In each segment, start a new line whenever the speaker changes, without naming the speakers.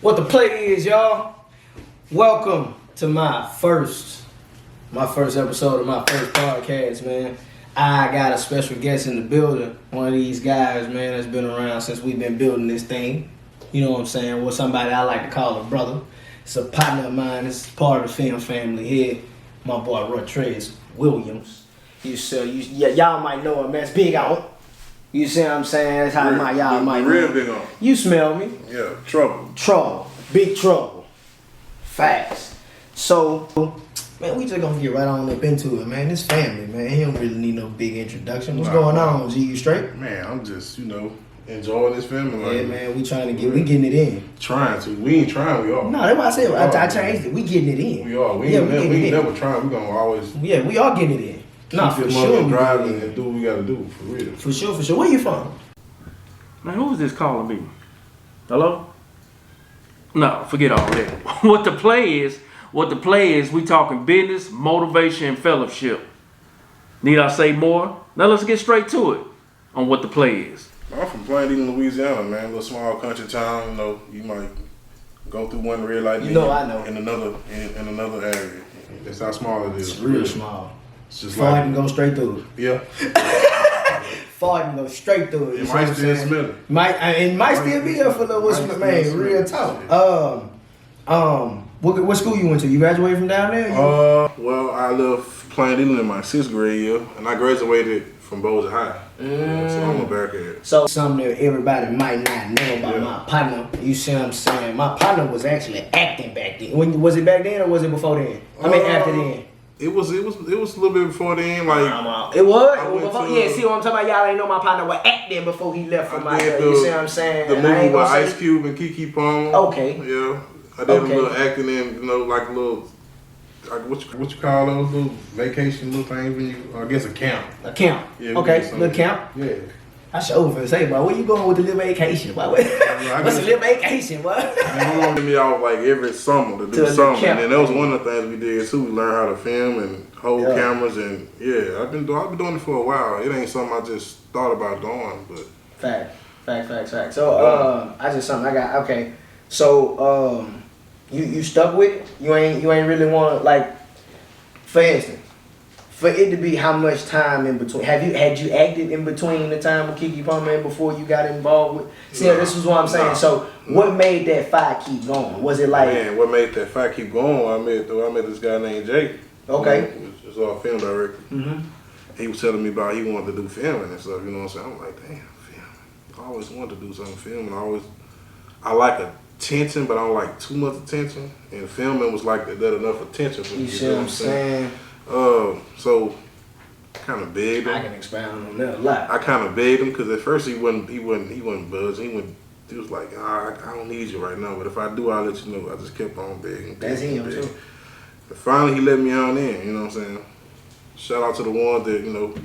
What the play is, y'all? Welcome to my first episode of my first podcast, man. I got a special guest in the building. One of these guys, man, that's been around since we've been building this thing. You know what I'm saying? Well, somebody I like to call a brother. It's a partner of mine. It's part of the film family here. My boy Roytrez Williams. Y'all might know him. That's big on. You see what I'm saying? That's how y'all might know.
Real big on.
You smell me?
Yeah, trouble.
Trouble. Big trouble. Facts. So, man, we just gonna get right on up into it, man. This family, man. He don't really need no big introduction. What's going on, G? You straight?
Man, I'm just, enjoying this family life.
Yeah, man. We getting it in.
Trying to. We ain't trying, we are.
No, that's what I said. I changed it. We getting it in.
We are. We ain't never trying. We gonna always.
Yeah, we are getting it in. Nah, for sure.
Driving and do what we gotta do, for real.
For sure. Where you from?
Man, who is this calling me? Hello? No, forget all that. What the play is, we talking business, motivation, and fellowship. Need I say more? Now let's get straight to it on what the play is.
I'm from Plain Eaton, Louisiana, man. A little small country town, you might go through one red light.
I know.
In another area. That's how small it is.
It's real small.
It's just
Far I can go straight through it.
Yeah.
Far I can go straight through it.
It might still smell it.
It might still be there for a little bit, man. Real talk. What school you went to? You graduated from down there?
Well, I left Plain Eaton in my 6th grade year, and I graduated from Bossier High. So I'm a Bearcat.
So something that everybody might not know about my partner. You see what I'm saying? My partner was actually acting back then. Was it back then or was it before then? After then.
It was a little bit before then, like
it was. Yeah, see what I'm talking about? Y'all ain't know my partner was acting before he left from my. You see what I'm saying?
The movie with Ice Cube and Keke Palmer.
Okay.
Yeah, I did a little acting in, like a little, like what you call those little vacation little things when you, I guess a camp.
A camp. Yeah. Okay, little camp.
Yeah.
I sure finna say, bro, where you going with the little vacation? What's a little vacation, boy?
My mom took me out like every summer to do something, and then that was one of the things we did too. We learned how to film and hold cameras, and I've been doing it for a while. It ain't something I just thought about doing, but
fact. So I just something I got. Okay, so you stuck with it? You ain't really want to, like, for instance. For it to be how much time in between? Had you acted in between the time with Keke Palmer and before you got involved with? See, this is what I'm saying. So, what made that fire keep going? Was it like?
Man, what made that fire keep going? I met this guy named Jake.
Okay.
Who's our film director.
Mm-hmm.
He was telling me about he wanted to do filming and stuff. You know what I'm saying? I'm like, damn, film. I always wanted to do something filming. I like attention, but I don't like too much attention. And filming was like that enough attention for me.
You see what I'm saying?
So kind of begged him.
I can expound on that a lot.
I kind of begged him because at first he wasn't buzzing. He was like, I don't need you right now, but if I do, I'll let you know. I just kept on begging.
That's him too.
And finally, he let me on in. You know what I'm saying? Shout out to the ones that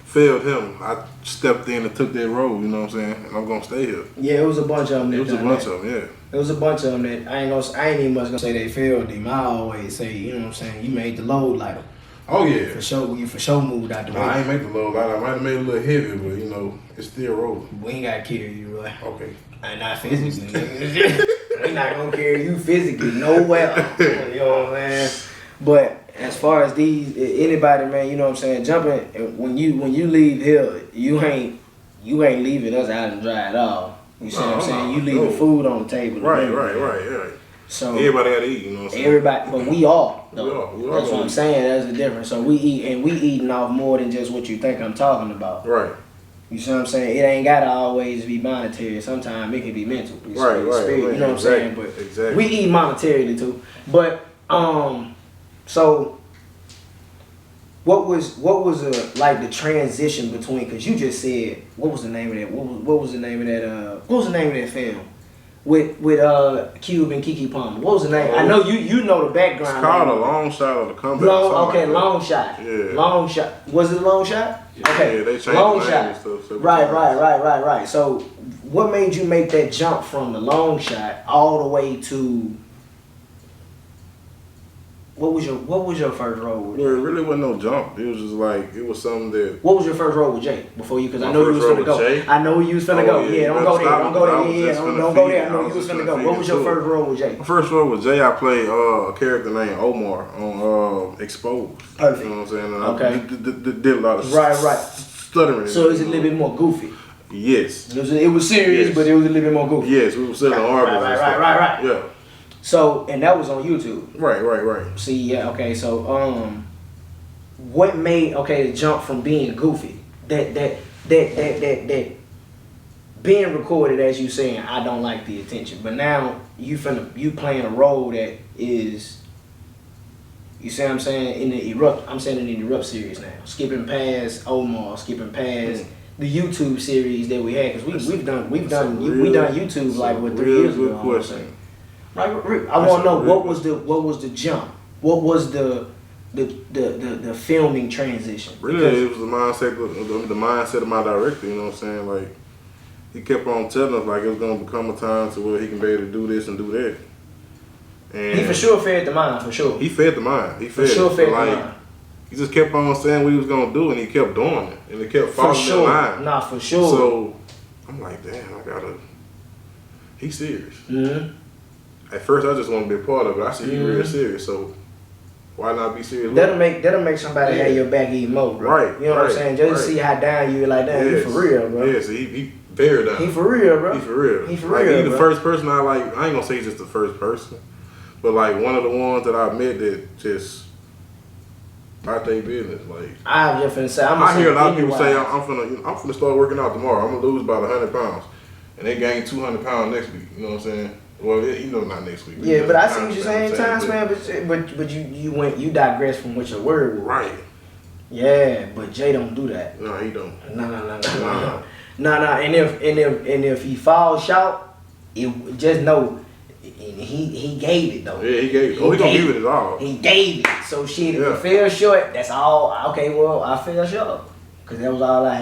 failed him. I stepped in and took that role. You know what I'm saying? And I'm gonna stay here.
Yeah, it was a bunch of them.
It was a bunch of them. Yeah.
It was a bunch of them that I ain't even much gonna say they failed him. I always say, you know what I'm saying, you made the load lighter.
Oh yeah.
For sure, you for sure moved out the way.
I ain't make the load lighter. I might have made it a little heavy, but it's still rolling.
We ain't gotta carry you, right?
Okay.
And not physically. We not gonna carry you physically nowhere. You know what I'm saying? But as far as anybody, man, you know what I'm saying, jumping when you leave here, you ain't leaving us out and dry at all. You see what I'm saying? You leaving food on the table.
Right. So everybody got to eat, you know what I'm saying?
Everybody, but we all, though.
We are.
That's what I'm saying. That's the difference. So we eat, and we eating off more than just what you think I'm talking about.
Right.
You see what I'm saying? It ain't gotta always be monetary. Sometimes it can be mental.
Right.
Spirit, you know what I'm saying? But
exactly.
We eat monetarily too. But so what was like the transition between? Because you just said what was the name of that? What was the name of that film? With Cube and Keke Palmer. What was the name? I know you know the background.
It's called A Long Shot of the Comeback.
Long Shot.
Yeah.
Long Shot. Was it Long Shot?
Yeah,
okay.
Yeah, they changed
Long
the name
Shot.
and stuff. So
Right. So what made you make that jump from the Long Shot all the way to What was your first role with?
Well, it really wasn't no jump. It was just like it was something that.
What was your first role with Jay before you? Because I
My
know you
first
was
role
finna
with
go.
Jay?
I know you was finna
Oh,
go.
yeah,
Yeah,
you
don't
better
go there.
stop
Don't
it,
go
but I
there.
was
Yeah,
just
don't
finna
go there. I
feed
know
it. I
you
was
was
just
finna
finna
go.
feed
What
it
was your
to
first
it.
role with Jay?
My first role with Jay, I played a character named Omar on Exposed.
Perfect.
You know what I'm saying? And
Okay.
I did a lot of
Right.
stuttering.
So it's a little bit more goofy.
Yes.
It was serious,
Yes.
but it was a little bit more goofy.
Yes, we were selling arguments. and stuff.
Right.
Yeah.
So, and that was on YouTube.
Right.
See, yeah, okay. So, what made the jump from being goofy that being recorded as you saying I don't like the attention, but now you playing a role that is, you see what I'm saying, in the Erupt. I'm saying in the Erupt series now, skipping past Omar, skipping past the YouTube series that we had, because we've done YouTube like what 3 years ago.
Good question.
Like, I want to know what was the jump, what was the filming transition.
Really, it was the mindset of my director. You know what I'm saying? Like, he kept on telling us like it was gonna become a time to where he can be able to do this and do that. And
he for sure fed the mind, for sure.
He fed the mind. He
for sure fed the
like,
mind.
He just kept on saying what he was gonna do, and he kept doing it, and it kept falling in line.
Nah, for sure.
So I'm like, damn, he's serious.
Mm-hmm.
At first, I just want to be a part of it. I see you real serious, so why not be serious?
That'll make somebody have your back even more, bro.
Right.
You know what I'm saying? Just to see how down you like, damn, he for real, bro.
Yes, he very down.
He for real, bro.
He for real.
He for
like,
real.
He the
bro.
first person I like. I ain't gonna say he's just the first person, but like one of the ones that I met that just about their business. Like
I'm just finna say,
I hear a lot of people say I'm finna start working out tomorrow. I'm gonna lose about 100 pounds, and they gain 200 pounds next week. You know what I'm saying? Well, not next week.
Yeah, but I see what you're saying, time span. But you digress from what your word was.
Right.
Yeah, but Jay don't do that.
No, he don't.
No. And if he falls short, just know, he gave it though.
Yeah, he gave it. He gonna give it his all.
He gave it. So shit, if you fell short, that's all. Okay, well, I fell short because that was all I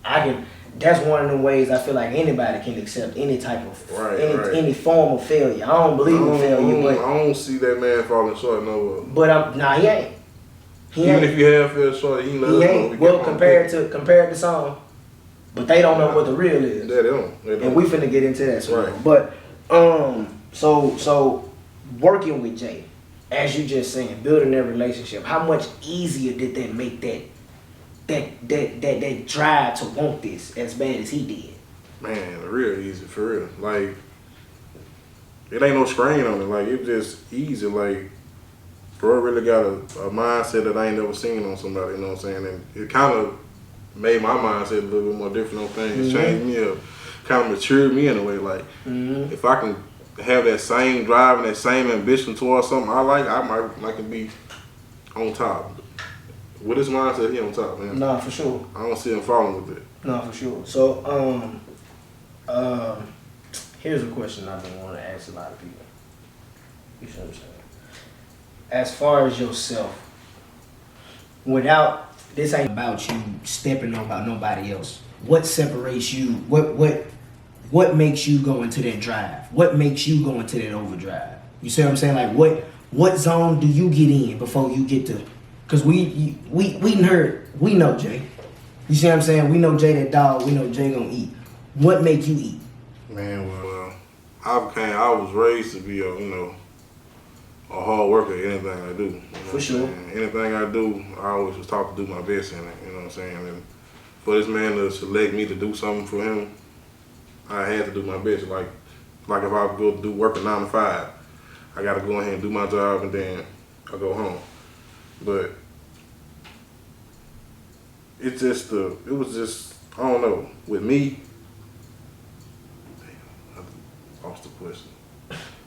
had. That's one of the ways I feel like anybody can accept any type of any form of failure. I don't believe in failure, but
I don't see that man falling short nowhere.
But he ain't.
Even if you have fell short, he
ain't. Well, compared to some, but they don't know what the real is.
Yeah, they don't.
And we finna get into that. So.
Right.
But so working with Jay, as you just saying, building that relationship, how much easier did that make that drive to want this as bad as he did?
Man, real easy, for real. Like, it ain't no strain on it. Like, it's just easy. Like, bro really got a mindset that I ain't never seen on somebody, you know what I'm saying? And it kind of made my mindset a little bit more different on things. Changed me up, kind of matured me in a way. Like, if I can have that same drive and that same ambition towards something I like, I can be on top. With his mindset, he on top, man.
Nah, for sure.
I don't see him falling with it.
Nah, for sure. So, here's a question I've been wanting to ask a lot of people. You see what I'm saying? As far as yourself, this ain't about you stepping on about nobody else. What separates you? What makes you go into that drive? What makes you go into that overdrive? You see what I'm saying? Like what zone do you get in before you get to? Cause we know Jay. You see what I'm saying? We know Jay that dog. We know Jay gonna eat. What make you eat?
Man, well, I was raised to be a hard worker in anything I do. You know
For sure.
Anything I do, I always was taught to do my best in it. You know what I'm saying? And for this man to select me to do something for him, I had to do my best. Like if I go do work a 9 to 5, I got to go ahead and do my job, and then I go home. But it was just I don't know. With me, damn, I lost the question.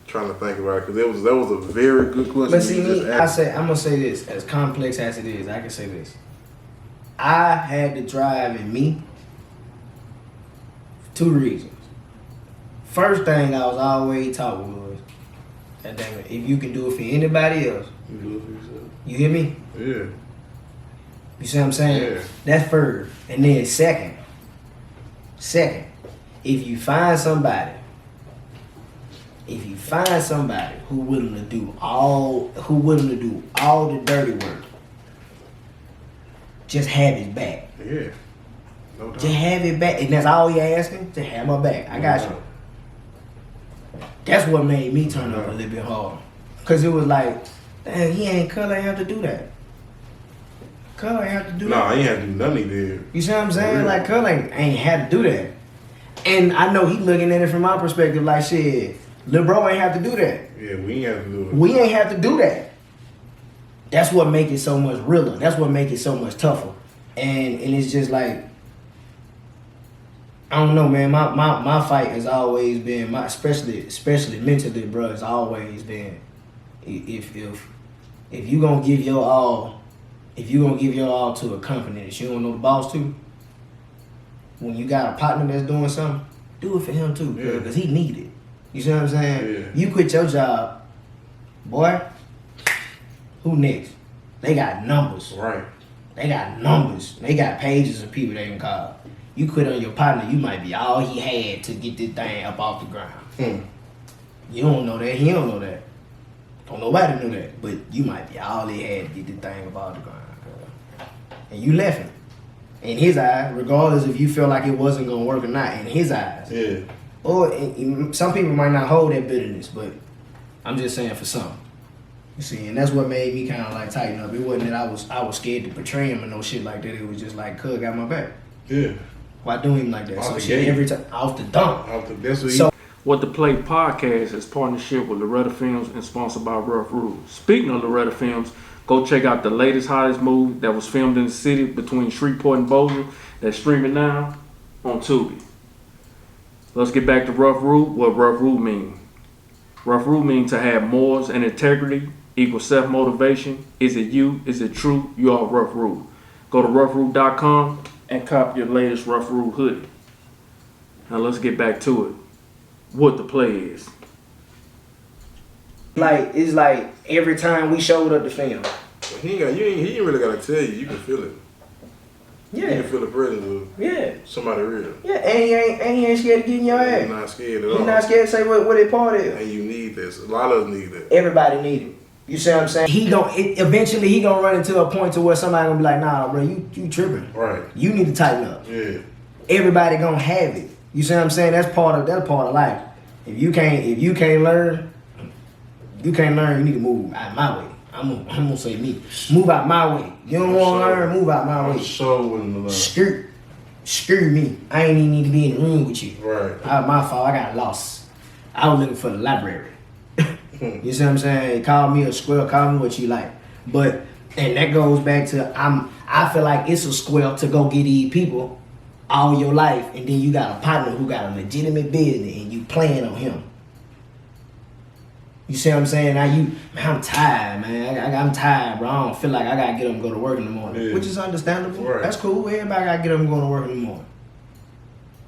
Trying to think about it because that was a very good question.
But see me, I'm gonna say this, as complex as it is, I can say this. I had the drive in me for 2 reasons. First thing I was always taught was, that damn it, if you can do it for anybody else,
you do it for yourself.
You hear me?
Yeah.
You see what I'm saying?
Yeah.
That's first. And then second, if you find somebody if you find somebody who willing to do all the dirty work, just have his back.
Yeah. No doubt.
Just have it back. And that's all you asking? Just have my back. I got you. That's what made me turn up a little bit harder. Cause it was like, dang, Kal ain't have to do that. Kal ain't have to do that.
Nah, he ain't have to do nothing he did.
You see what I'm saying? Like Kal ain't had to do that. And I know he looking at it from my perspective like shit, lil' bro ain't have to do that.
Yeah, we ain't have to do it.
We ain't have to do that. That's what make it so much realer. That's what make it so much tougher. And it's just like, I don't know, man. My fight has always been especially mentally, bro. It's always been if you gonna give your all, to a company that you don't know the boss to, when you got a partner that's doing something, do it for him too,
Yeah.
because he need it. You see what I'm saying?
Yeah.
You quit your job, boy. Who next? They got numbers.
Right.
They got numbers. They got pages of people they can call. You quit on your partner, you might be all he had to get this thing up off the ground. You don't know that. He don't know that. Don't nobody know that. But you might be all he had to get this thing up off the ground. And you left him. In his eyes, regardless if you feel like it wasn't going to work or not, in his eyes.
Yeah.
Or some people might not hold that bitterness, but I'm just saying for some. You see, and that's what made me kind of like tighten up. It wasn't that I was scared to betray him or no shit like that. It was just like, Kal got my back.
Yeah.
Why do him like that?
Off
So
the
shit
gate.
every time off the dump.
That's what
So
What the Play podcast is partnership with Loretta Films and sponsored by Rough Rules. Speaking of Loretta Films, go check out the latest hottest movie that was filmed in the city between Shreveport and Bossier that's streaming now on Tubi. Let's get back to Rough Rule. What Rough Rule mean? Rough Rule mean to have morals and integrity equals self-motivation. Is it you? Is it true? You are Rough Rule. Go to roughrule.com and cop your latest Rough Rule hoodie. Now let's get back to it. What the play is.
like it's like every time we showed up to film.
he ain't really gotta tell you. You can feel it. You
Yeah.
can feel the presence of
Yeah.
somebody real.
Yeah. And he ain't scared to get in your
You're
ass.
not scared at
He's
all.
not scared to say what their part is.
And you need this. A lot of us need that.
Everybody need it. You see what I'm saying? Eventually he gonna run into a point to where somebody gonna be like, nah, bro, you tripping.
Right.
You need to tighten up.
Yeah.
Everybody gonna have it. You see what I'm saying? That's part of life. If you can't learn, you need to move out of my way. I'm gonna say me. Move out my way. You don't want to learn, move out my
I'm
way.
so willing to learn.
Screw me. I ain't even need to be in the room with you.
Right.
My fault. I got lost. I was looking for the library. You see what I'm saying? Call me a squirrel. Call me what you like. But and that goes back to I feel like it's a square to go get these people all your life, and then you got a partner who got a legitimate business, and you playing on him. You see what I'm saying? Now man, I'm tired, man. I'm tired, bro. I don't feel like I gotta get up and go to work in the morning,
Yeah.
which is understandable.
Right.
That's cool. Everybody gotta get up and go to work in the morning.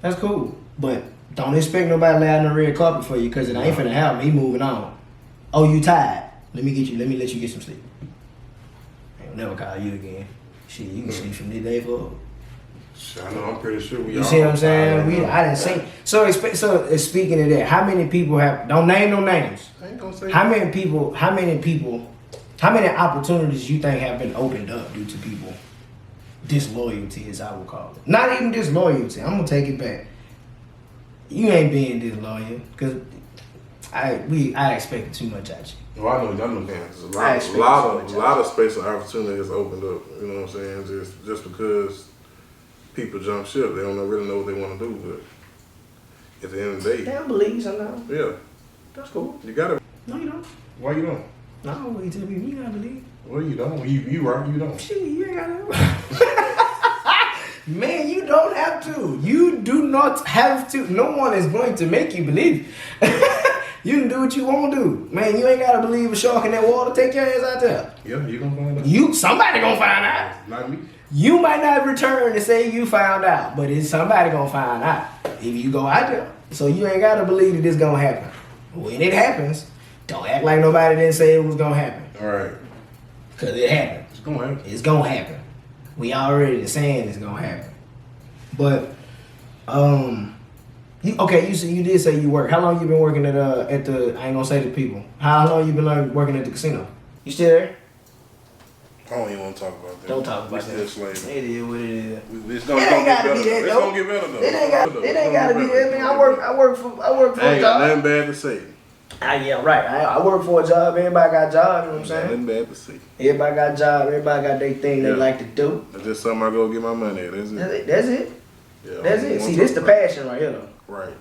That's cool, but don't expect nobody to lay out on the red carpet for you, because it ain't finna happen. He moving on. Oh, you tired? Let me let you get some sleep. I ain't never call you again. Shit, you can sleep from this day forward.
I know. I'm pretty sure we.
You
all
see what I'm saying?
tired.
I didn't say. So speaking of that, how many people have? Don't name no names.
I ain't gonna say.
How many people? How many opportunities you think have been opened up due to people disloyalty, as I would call it? Not even disloyalty. I'm gonna take it back. You ain't being disloyal, because I expected too much at you.
Well, I know, man. There's a
I
lot,
expect
a lot of space and opportunity has opened up. You know what I'm saying? Just because people jump ship, they don't really know what they want to do. But at the end of the
They
day,
don't believe sometimes.
yeah,
That's cool.
you gotta.
No, you don't.
Why you don't?
No, what you tell me, you gotta believe.
Well, you don't. You right. You don't.
Shit, you ain't gotta. Man, you don't have to. You do not have to. No one is going to make you believe. You can do what you want to do. Man, you ain't gotta believe a shark in that water. Take your ass out there.
Yeah, you gonna find out.
Somebody gonna find out.
Not me.
You might not return and say you found out, but it's somebody gonna find out if you go out there. So you ain't gotta believe that this gonna happen. When it happens, don't act like nobody didn't say it was gonna happen.
All right.
Cause it happened.
It's gonna happen.
It's gonna happen. We already saying it's gonna happen. But You did say you work. How long you been working at the? I ain't gonna say the people. How long you been working at the casino? You still there?
I don't even want to talk about that.
Don't talk about
that.
It
Still
is what it is.
It's gonna get better. It's gonna get better though.
It ain't gotta be that. Man, I work for
I
a
ain't got
job.
nothing bad to say.
Yeah, right. I work for a job. Everybody got a job. You know what I'm saying?
Nothing bad to say.
Everybody got a job. Everybody got their thing they like to do.
That's just something I go get my money at. That's it.
That's it.
Yeah,
That's it. See, this the passion right here, though.
Right.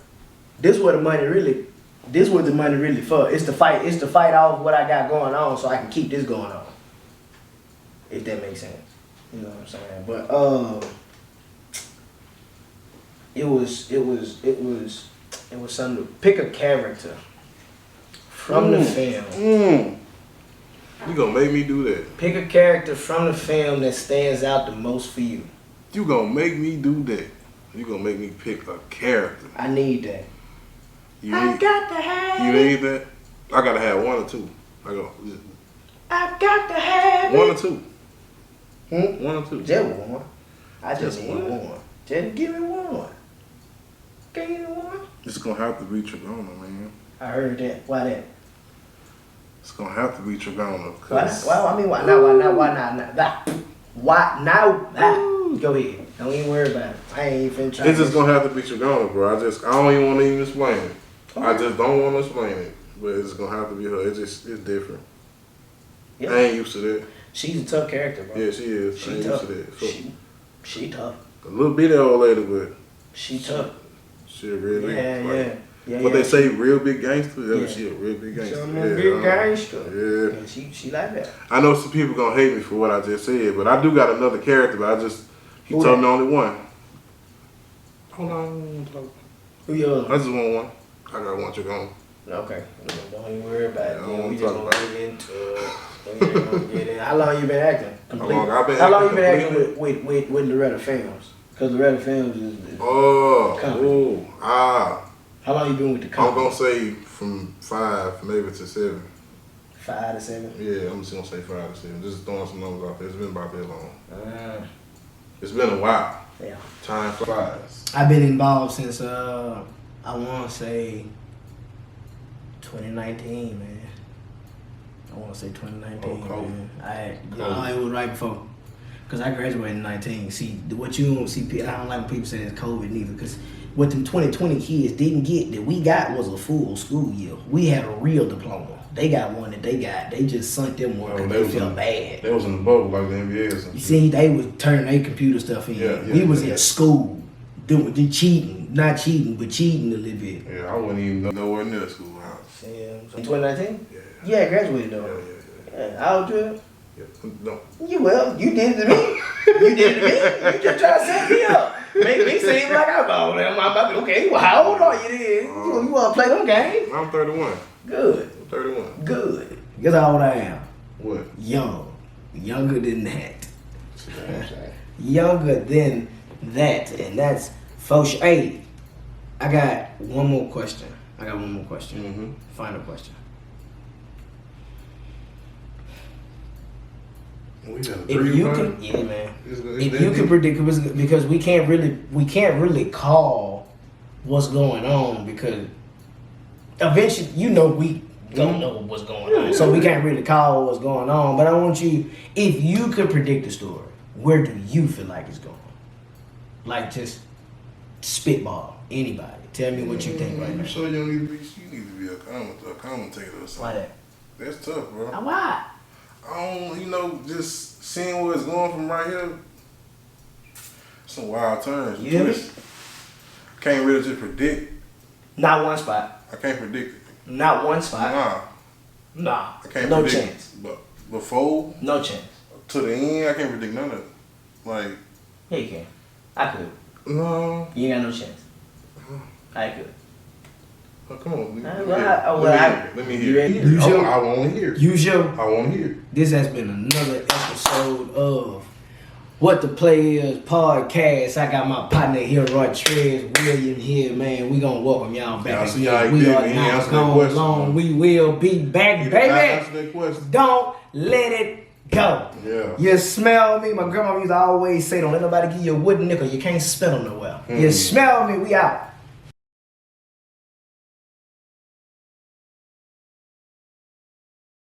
This what the money really. This what the money really for. It's to fight. It's to fight off what I got going on, so I can keep this going on. If that makes sense, you know what I'm saying. But it was something. Pick a character from the film.
You gonna make me do that?
Pick a character from the film that stands out the most for you.
You gonna make me do that? You gonna make me pick a character?
I need that.
You
got to have.
You need that? I gotta have one or two.
I got to have.
One or two.
One
or two.
Just one. I just need
one?
one. Just give me one. Give me one.
It's gonna have to be Trigona, man.
I heard that. Why that?
It's gonna have to be Trigona.
Why not? Why now? Go ahead. Don't even worry about it. I ain't even trying.
It's just gonna have to be Trigona, bro. I don't even want to even explain it. Okay. I just don't want to explain it. But it's gonna have to be her. It's different. Yeah. I ain't used to that.
She's a tough character, bro.
Yeah, she is.
She
I ain't
tough.
used to that. So,
she tough.
A little bitty old lady, but
she tough.
She a real
Yeah.
What they say, real big gangster. Yeah. She a real big gangster.
She's a big gangster.
Yeah.
She like that.
I know some people gonna hate me for what I just said, but I do got another character. But he told me only one. Hold on.
Who yours?
I just want one. I got one Trigona.
Okay. Don't even worry about it.
Yeah,
We just gonna get into it. How long you been acting?
How
long you been acting with Loretta Films? Because Loretta Films is company. How long you been with the company?
I'm gonna say from 5 maybe to 7.
5 to 7?
Yeah, I'm just gonna say 5 to 7. Just throwing some numbers out there. It's been about that long. It's been a while.
Yeah.
Time flies.
I've been involved since I wanna say 2019, man. I want to say 2019, man. It was right before. Because I graduated in 19. See, what you don't see, I don't like when people say it's COVID neither. Because what the 2020 kids didn't get that we got was a full school year. We had a real diploma. They got one that they got. They just sunk them more because they felt bad.
They was in the bubble like the NBA or something.
You see, they was turning their computer stuff in. We was in school doing cheating. Not cheating, but cheating a little bit.
Yeah, I wasn't even nowhere near the schoolhouse.
Yeah. In 2019?
Yeah.
Yeah, I graduated though. Yeah. How old you?
Yeah. No.
You did it to me. You did it to me. You just try to set me up. Make me seem like I'm old. Okay, well, how old are you then? You want to play them games?
I'm 31.
Good.
I'm 31.
Good. Guess how old I am?
What?
Young. Younger than that. Younger than that. And that's for sure. Hey, I got one more question.
Mm-hmm.
Final question. If you can, yeah, man. If you can predict, because we can't really call what's going on because eventually, we don't know what's going on, so we can't really call what's going on. But I want you, if you could predict the story, where do you feel like it's going? Like just spitball, anybody. Tell me what you think right now.
So you need to be a commentator or something.
Why that?
That's tough, bro.
Why?
Just seeing where it's going from right here. Some wild turns.
You hear me?
Can't really just predict.
Not one spot.
I can't predict it.
Not one spot. Nah.
I can't
no
predict
chance.
It. But before?
No chance.
To the end, I can't predict none of it. Like.
Yeah, you can. I could.
No.
You ain't got no chance. I could.
Oh, come on.
Let
me hear it. I want to hear it.
You sure?
I want to hear it.
This has been another episode of What the Players Podcast. I got my partner here, Roytrez Williams here, man. We gonna welcome y'all back again. We are not going long. We will be back, baby. Don't let it go.
Yeah.
You smell me? My grandma used to always say, don't let nobody give you a wooden nickel. You can't spell them nowhere. You smell me? We out.